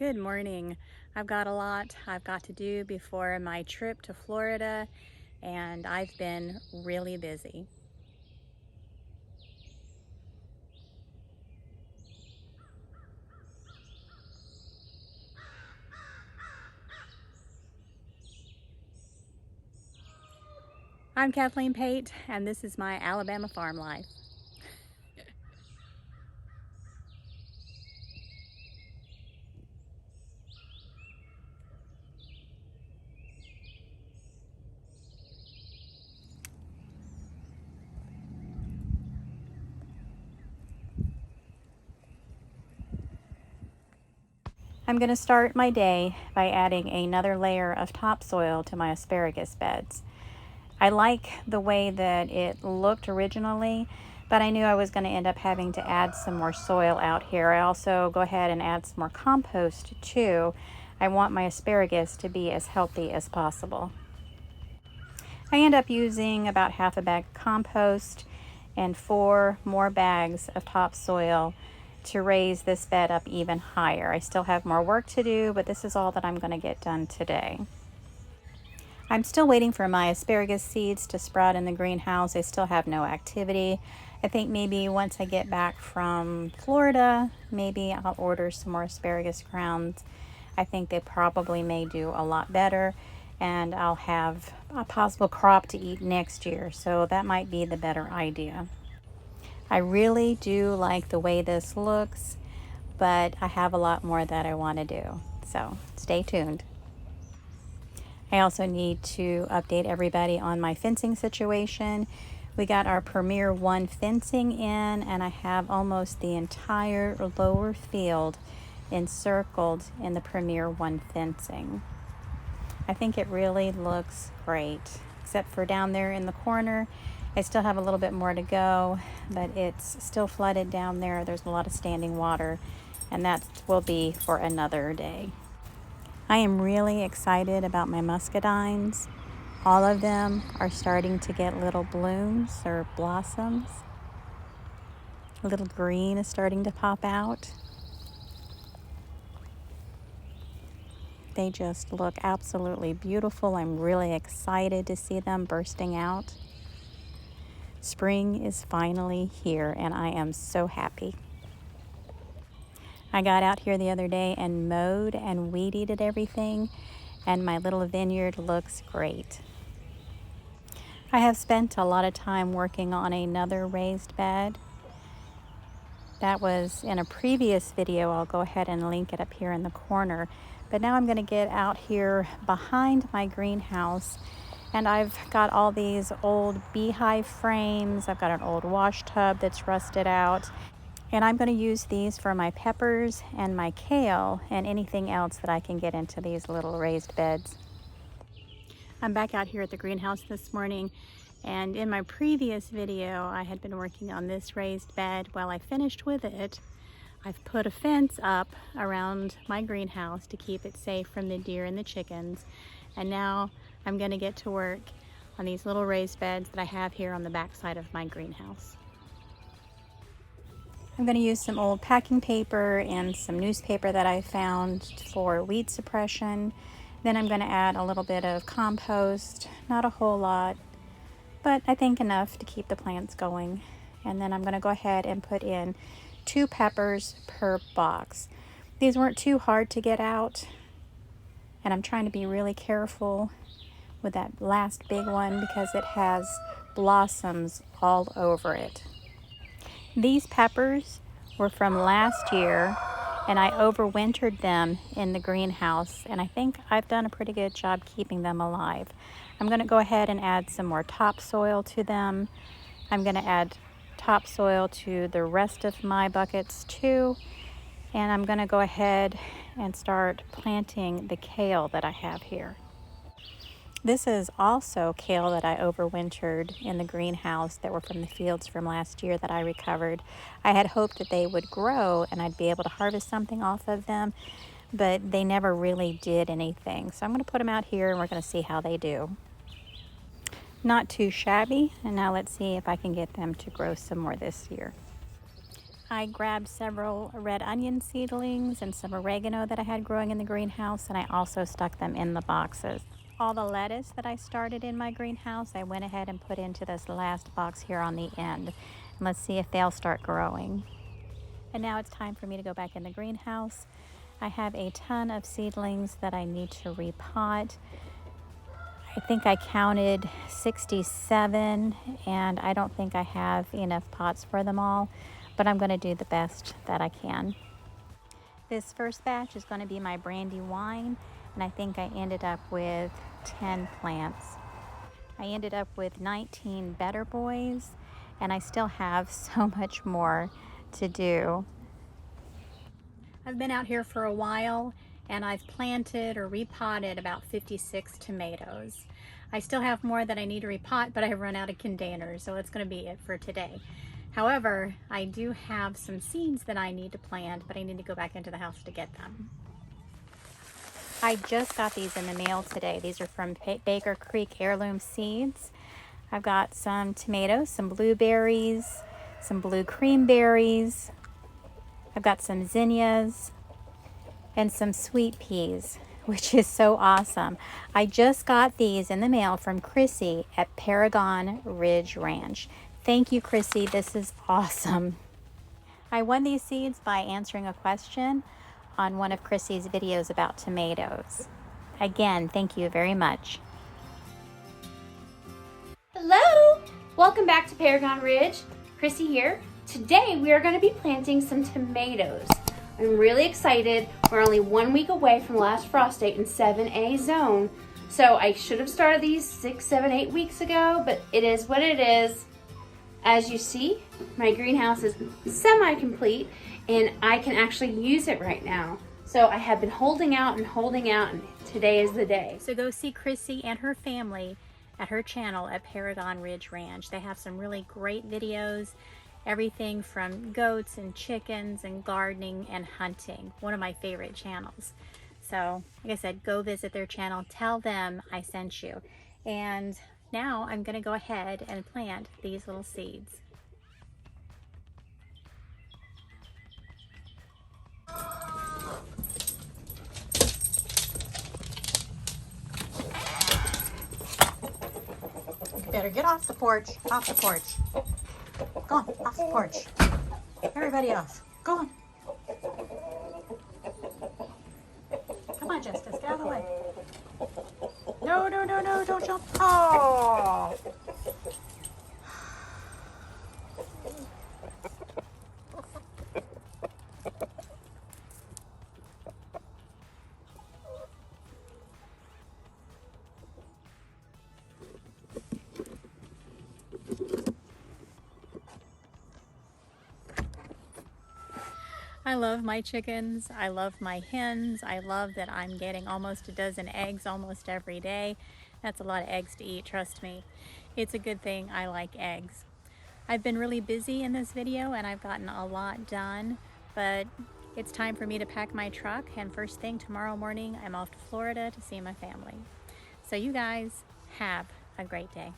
Good morning. I've got a lot I've got to do before my trip to Florida, and I've been really busy. I'm Kathleen Pate, and this is my Alabama farm life. I'm going to start my day by adding another layer of topsoil to my asparagus beds. I like the way that it looked originally, but I knew I was going to end up having to add some more soil out here. I also go ahead and add some more compost too. I want my asparagus to be as healthy as possible. I end up using about half a bag of compost and 4 more bags of topsoil to raise this bed up even higher. I still have more work to do, but this is all that I'm going to get done today. I'm still waiting for my asparagus seeds to sprout in the greenhouse. They still have no activity. I think maybe once I get back from Florida, maybe I'll order some more asparagus crowns. I think they probably may do a lot better, and I'll have a possible crop to eat next year, so that might be the better idea. I really do like the way this looks, but I have a lot more that I want to do, so stay tuned. I also need to update everybody on my fencing situation. We got our Premier 1 fencing in, and I have almost the entire lower field encircled in the Premier 1 fencing. I think it really looks great, except for down there in the corner. I still have a little bit more to go, but it's still flooded down there. There's a lot of standing water, and that will be for another day. I am really excited about my muscadines. All of them are starting to get little blooms or blossoms. A little green is starting to pop out. They just look absolutely beautiful. I'm really excited to see them bursting out. Spring is finally here, and I am so happy. I got out here the other day and mowed and weed-eated everything, and my little vineyard looks great. I have spent a lot of time working on another raised bed. That was in a previous video. I'll go ahead and link it up here in the corner. But now I'm going to get out here behind my greenhouse, and I've got all these old beehive frames. I've got an old wash tub that's rusted out, and I'm going to use these for my peppers and my kale and anything else that I can get into these little raised beds. I'm back out here at the greenhouse this morning, and in my previous video I had been working on this raised bed. While I finished with it, I've put a fence up around my greenhouse to keep it safe from the deer and the chickens, and now I'm going to get to work on these little raised beds that I have here on the back side of my greenhouse. I'm going to use some old packing paper and some newspaper that I found for weed suppression. Then I'm going to add a little bit of compost, not a whole lot, but I think enough to keep the plants going. And then I'm going to go ahead and put in 2 peppers per box. These weren't too hard to get out, and I'm trying to be really careful with that last big one because it has blossoms all over it. These peppers were from last year, and I overwintered them in the greenhouse, and I think I've done a pretty good job keeping them alive. I'm going to go ahead and add some more topsoil to them. I'm going to add topsoil to the rest of my buckets too, and I'm going to go ahead and start planting the kale that I have here. This is also kale that I overwintered in the greenhouse that were from the fields from last year that I recovered. I had hoped that they would grow and I'd be able to harvest something off of them, but they never really did anything. So I'm going to put them out here and we're going to see how they do. Not too shabby, and now let's see if I can get them to grow some more this year. I grabbed several red onion seedlings and some oregano that I had growing in the greenhouse, and I also stuck them in the boxes. All the lettuce that I started in my greenhouse, I went ahead and put into this last box here on the end. And let's see if they'll start growing. And now it's time for me to go back in the greenhouse. I have a ton of seedlings that I need to repot. I think I counted 67, and I don't think I have enough pots for them all, but I'm going to do the best that I can. This first batch is going to be my brandy wine, and I think I ended up with 10 plants. I ended up with 19 Better Boys, and I still have so much more to do. I've been out here for a while, and I've planted or repotted about 56 tomatoes. I still have more that I need to repot, but I've run out of containers, so it's going to be it for today. However, I do have some seeds that I need to plant, but I need to go back into the house to get them. I just got these in the mail today. These are from Baker Creek Heirloom Seeds. I've got some tomatoes, some blueberries, some blue cream berries. I've got some zinnias and some sweet peas, which is so awesome. I just got these in the mail from Chrissy at Paragon Ridge Ranch. Thank you, Chrissy. This is awesome. I won these seeds by answering a question on one of Chrissy's videos about tomatoes. Again, thank you very much. Hello! Welcome back to Paragon Ridge. Chrissy here. Today we are going to be planting some tomatoes. I'm really excited. We're only 1 week away from the last frost date in 7A zone. So I should have started these 6, 7, 8 weeks ago, but it is what it is. As you see, my greenhouse is semi-complete and I can actually use it right now. So I have been holding out, and today is the day. So go see Chrissy and her family at her channel at Paragon Ridge Ranch. They have some really great videos, everything from goats and chickens and gardening and hunting. One of my favorite channels. So like I said, go visit their channel, tell them I sent you. And now I'm going to go ahead and plant these little seeds. You better get off the porch, off the porch. Go on, off the porch. Everybody off. Go on. Come on, Justice, get out of the way. No, no, no, no, don't jump. Oh! I love my chickens. I love my hens. I love that I'm getting almost a dozen eggs almost every day. That's a lot of eggs to eat, trust me. It's a good thing I like eggs. I've been really busy in this video and I've gotten a lot done, but it's time for me to pack my truck, and first thing tomorrow morning I'm off to Florida to see my family. So you guys have a great day.